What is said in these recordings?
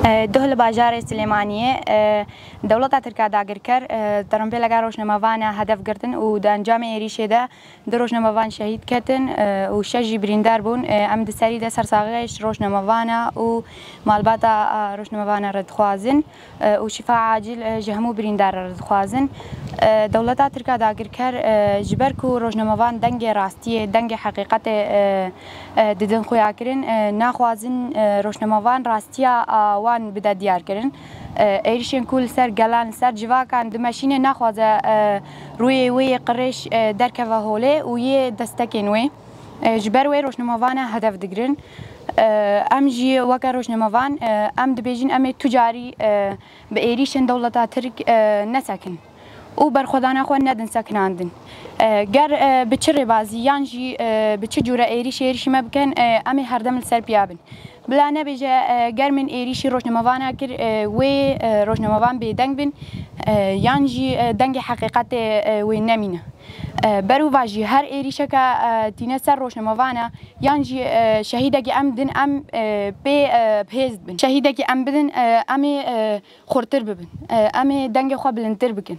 دهل باجار سليمانية دولة تركيا داگر كر ترمبي لقى روشنمافانا هدف قرتن و ده انجام ايريشه ده روشنمافان شهيد كتن و شجي بريندار بون ام دساري ده سرساغيش روشنمافانا و مالباتا روشنمافانا رد خوازن و شفاء عاجل جهمو بريندار رد خوازن دولة تركيا داگر كر جبركو روشنمافان دنگ راستيه دنگ حقيقت ددن خويا كرن ناخوازن روشنمافان راستيه وان بدا دیار کردن ایرشین کل سر گلان سر جوا کن دمشین نخوازه روی وی قرش درک و هوله و یه دستکین وی جبر وی روشنموان هدف دگرن ام جی وکر روشنموان ام دبیجین ام تجاری به ایرشین دولت ترک نسکن او بر خدانه خو ندن سکناندن گر بچری بازی یانجی بچ جوره ایریش ما بکن ام هر دم سر بیابن بلا نبیجه گر من ایریشی روشنموان کر و روشنموان به دنگ بن یانجی دنگ حقیقت و نمینه برو واجی هر ایریشه که تینه سر روشنموانه یانجی شهیده که ام دن ام به هزد بن شهیده که ام بدن ام خورتر ببن ام دنگ خو بلندتر بکن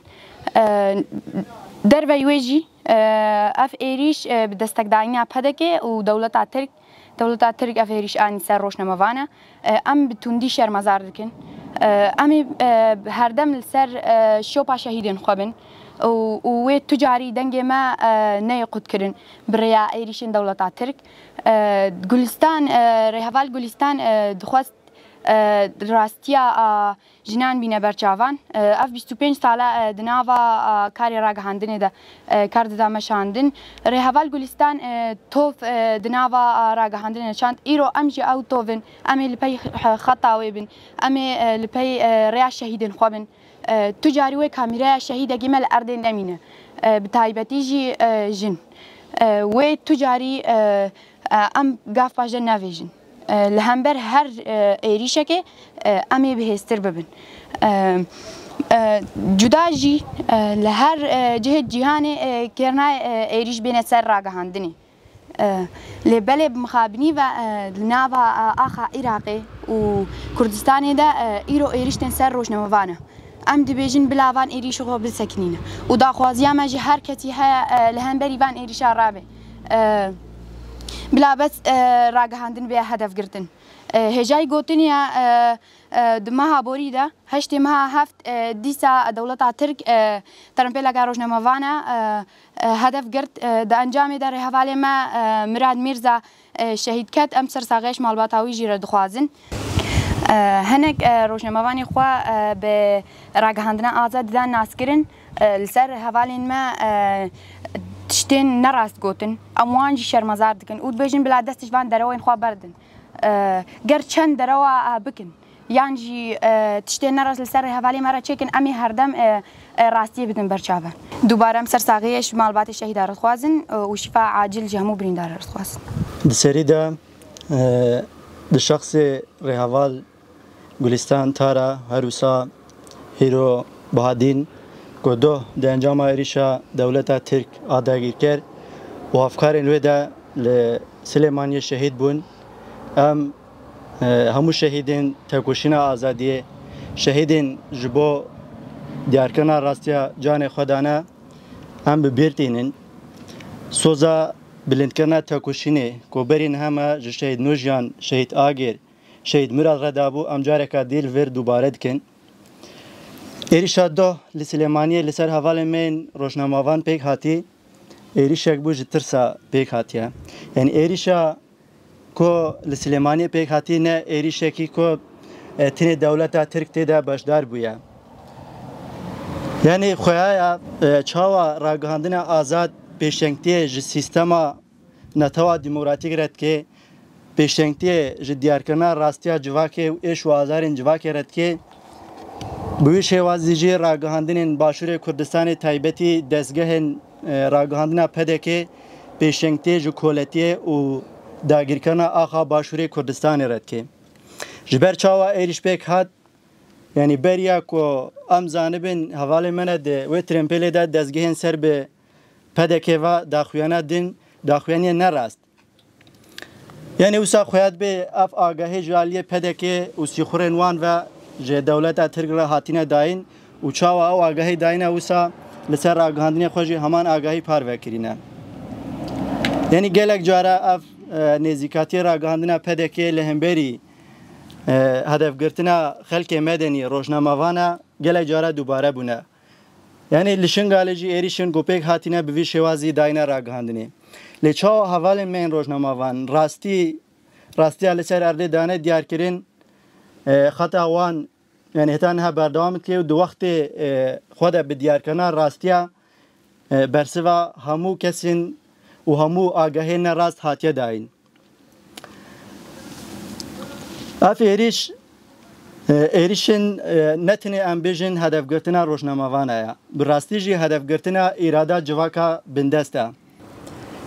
در ویجی اف ایریش بدستک داینه پدکه و دولت ترک اف ایریش آنی سر روشنموانه ام بتوندی شر مزار دکن ام هر دم سر شوپا شهیدن خوابن و تجاری دنگ ما نیقود کردن برای ایریشن دولت ترک گلستان رهوال گلستان دخواست راستیا جنان بینه برچاوان اف 25 ساله دناوا کاری راگهاندنه ده کار دامشاندن رهوال گلستان توف دناوا راگهاندنه چاند ایرو امجی او توفن امی لپی خطاوی بن امی لپی ریا شهیدن خوابن تجاری و کامیرا شهیده گمل اردن امینه بتایبتی جی جن و تجاری ام گاف باجن نویجن لهمبر هر ایریشه که امی بهستر ببن جدا جی لهر جهت جهان کرنا ایریش بین سر راگهاندنی لبله مخابنی و ناوا آخا عراقی و کردستانی ده ایرو ایریشتن سر روشنموانه ام دبیجن بلاوان ایریش خو بسکنینه و داخوازی ام جی هر کسی ها لهمبری وان ایریش رابه بلا بس راگهاندن به هدف گرتن هجای گوتنیا دمها بوریده هشت مها هفت دیسا دولت ترک ترمپی لگا روشنموانه هدف گرت ده انجام در حوالی ما مراد میرزا شهید کت ام سرساغش مالباتاوی جیره دخوازن هنک روشنموانی خوا به راگهاندن آزاد دان ناس کرن لسر حوالی ما تشتين نراس قوتن أموانجي شرمزار دكن ود بيجن بلا دستش فان دروين خوا بردن قرشن دروا بكن يانجي تشتين نراس لسر هفالي مرة تشيكن أمي هردم راستي بدن برشافة دوباره مسر ساقيش مالبات الشهيد رخوازن وشفاء عاجل جهمو بريندار رخوازن دسري ده الشخص رهوال گلستان تارا هروسا هيرو بهادين گودو ده انجام ایریشا دولت ترک آداگیر کرد و افکارن ویدا لسلیمانی شهید بون همو شهیدین تکوشین آزادیه شهیدین جبو دیارکنا راستیا جان خدانه هم ببیرتینن سوزا بلندکنا تکوشینه کوبرین همه شهید نوجیان شهید آگیر شهید مراد ردابو امجارکا دیل ور دوباره دکن ایریشا دو لسلیمانیه لسر حوال من روشنموان پیک هاتی ایریشا بوج ترسا پیک هاتیه یعنی ایریشا کو لسلیمانیه پیک هاتی نه ایریشا کی کو تین دولت ترک تیدا باشدار بویا یعنی خویا چاوا راگهاندن آزاد پیشنگتی ج سیستما نتوا دموکراتیک رد که پیشنگتی ج دیارکنا راستیا جواکه و ایش و آزارین جواکه رد که بوی شوازیجی راگهاندن باشور کردستان تایبتی دستگاه راگهاندن پدکه پیشنگتی جو کولتی و داگیرکنا آخا باشور کردستان رد که جبر چاوا ایریش پیک هات یعنی بریا کو ام زانبن حواله منه ده و ترمپل ده دستگاه سر به پدکه و داخویانه دین داخویانی نراست یعنی وسا خویاد به اف آگاهی جالیه پدکه و سیخورن وان و جه دولت ترک را هاتینه داین و چاو او آگاهی داینه وسا لسر آگاهاندنی خوشی همان آگاهی پار وکرینه یعنی گلک جاره اف نزیکاتی را آگاهاندنی پدکه لهمبری هدف گرتنا خلق مدنی روشنامه‌وانه گلک جاره دوباره بونه یعنی لشنگالجی ایریشن گوپک هاتینه به وی شوازی داینه را آگاهاندنی لچا حوال من روشنامه‌وان راستی لسر ارده دانه دیار کرین خطا وان یعنی هتان ها بردوام که دو وقت خود به دیار کردن راستیا برسوا همو کسین و همو آگاهی نه راست هاتیه داین اف ایریشن نتنی امبیژن هدف گرتنا روشنامه‌وانه براستی جی هدف گرتنا اراده جواکا بندسته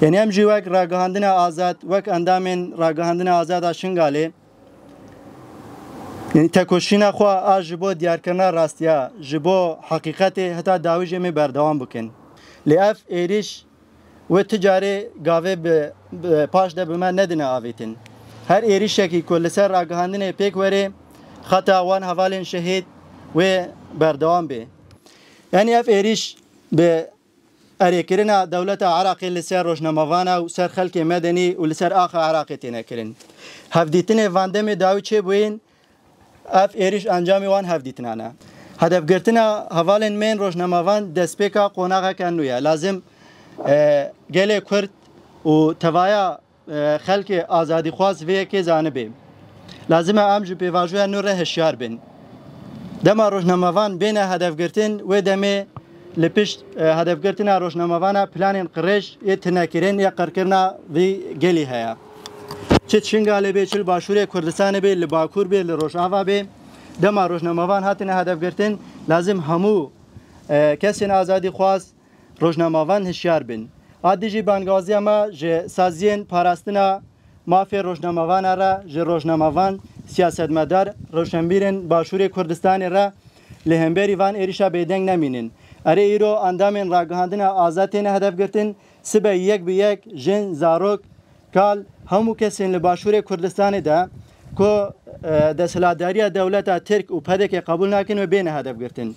یعنی هم جوک راگهاندن آزاد وک اندامین راگهاندن آزاد آشنگاله یعنی تکوشینا خو آجبو دیار کردن راستیا جبو حقیقت حتی داویج می بردوام بکن لیاف ایریش و تجاری گاوه به پاش ده بمن ندنه آویتن هر ایریش کی کل سر راگهاندن پیک وره خطا وان حوالین شهید و بردوام به یعنی اف ایریش به اریکرنا دولت عراقی لسر روشنامه‌وانه و سر خلق مدنی و لسر آخر عراقی تینه کرن هفدیتن واندم داوی چه بوین اف ایریش انجامی وان هفدیتنانه هدف گرتنا حوالین من روشنامه‌وان دسپیکا قوناغا کنویا لازم گله کرد و توایا خلق آزادی خواست وی که زانبه لازم امج به واژه نور هشیار بن دما روشنامه‌وان بین هدف گرتن و دمه لپشت هدف گرتن روشنامه‌وانه پلان قرش یتنکرین یا قرکرنا وی گلی هيا چه چنگاله به چل باشوره کردستان به لباکور به لروشاوا به دما روشنامه‌وان هاتنه هدف گرتن لازم همو کسین آزادی خواست روشنامه‌وان هشیار بن عادی بانگازی ما ج سازین پاراستنا مافیا روشنامه‌وان را ج روشنامه‌وان سیاستمدار روشنبیرن باشوره کردستان را لهمبری وان ایریشا بیدنگ نمینن اره ایرو اندامین راگهاندن آزادین هدف گرتن سبه یک به یک جن زاروک کال همو کسین لباشور کردستان ده که دستلاداری دولت ترک و پدک قبول نکن و بین هدف گرتن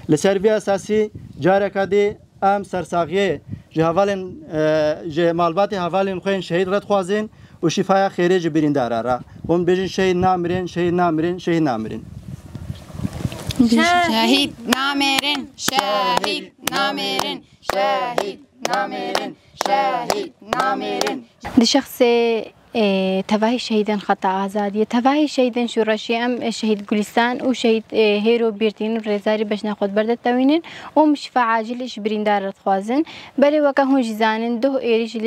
لسروی اساسی جارکادی ام سرساقیه جه مالبات حوالین خوین شهید رد خوازین و شفای خیره جبرین داره را اون بجن شهید نامرین شهید نامرین شهید نامرین شهید نامرین شهید نامرین شهید نامرین شهید نامرین دي شخص تباهي شهيدا خطأ آزادية تباهي شهيدا شورشي أم شهيد جولستان وشهيد هيرو بيرتين رزاري باش ناخد برد التوينين ومشفى عاجل إش بريندار خوازن بل وكهون جزانن ده إيريش ل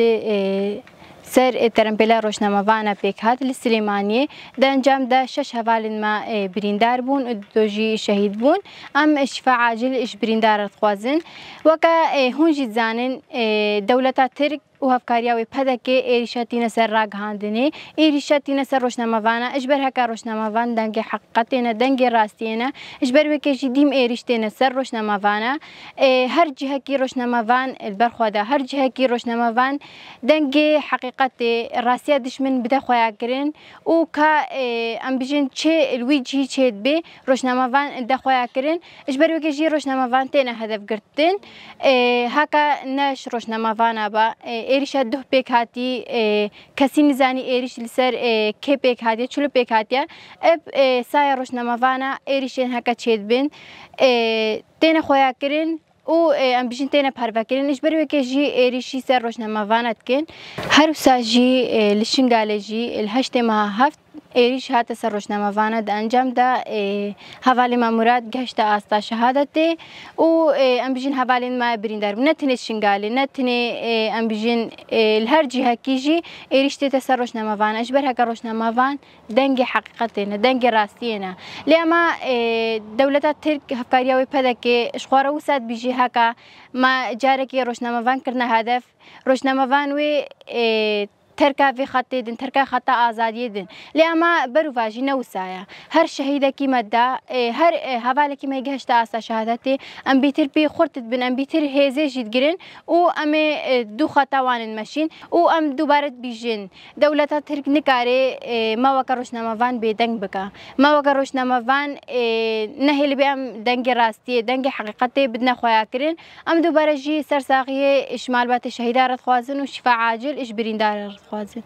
سر ترمبلا روشنامه‌وانه پیک هات لسلیمانیه در انجام ده 6 حوالین ما بریندار بون و دوجی شهید بون ام شفا عاجل اش بریندار خوازن وکا هون جزانن دولت ترک و هفکاریاوی پدکه ایریشاتین سر راگهاندنی ایریشاتین سر روشنامه‌وانه اجبر هکا روشنامه‌وان دنگ حقیقتینه دنگ راستینه اجبر وکیش دیم ایریشتینه سر روشنامه‌وانه هر جهه کی روشنامه‌وان البرخوده هر جهه کی روشنامه‌وان دنگ حقیقت راستیا دشمن بده خویا کرین او کا ام بیجن چه الویجی چه به روشنامه‌وان ده خویا کرین اجبر وکیش روشنامه‌وان تینه هدف گرتن هکا نش روشنامه‌وانه با ایریش دو پیک هاتی کسی نزانی ایریش لسر که پیک هاتی چلو پیک هاتیه اب سایه روشنامه‌وانه ایریشین هکا چید بین تینه خویا کرین او ام بیشتر تنها پروکرین اش بروی که جی ایریشی سر روشنامه‌وانت کن هر ساجی لشنگالجی الهشت ماه هفت ایریش هات سر روشنامه‌وانه د انجام ده حوالی مامورات گشت آستا شهادت او ام بیشتر حوالی ما بریندار نتنی شنگالی نتنی ام بیشتر هر جهه کیجی ایریش ته سر روشنامه‌وانه اش بر هک روشنامه‌وان دنگ حقیقتینه دنگ راستینه لیما دولت ترک هفکاریاوی پدا که اشخوار وسط بیجی هکا ما جاره که روشنامه‌وان کرنا هدف روشنامه‌وان و تركا في خطي دن تركا خطا آزادی دن لأما بروفاجي نوسايا هر شهيدة كي مدى هر هفالة كي ما يجهش تأسى شهادتي أم بيتر بي خورت بن أم بيتر هزي جدجرين و أم دو خطا وان ماشين و أم دوباره بيجين دولة ترك نكاري ما وكروش نمافان بدنگ بكا ما وكروش نمافان نهل بأم دنگ راستي دنگ حقيقتي بدنا خويا كرين أم دوباره جي سرساقية إشمال بات الشهيدة رد خوازن وشفاء عاجل إش بريندار رد خوازن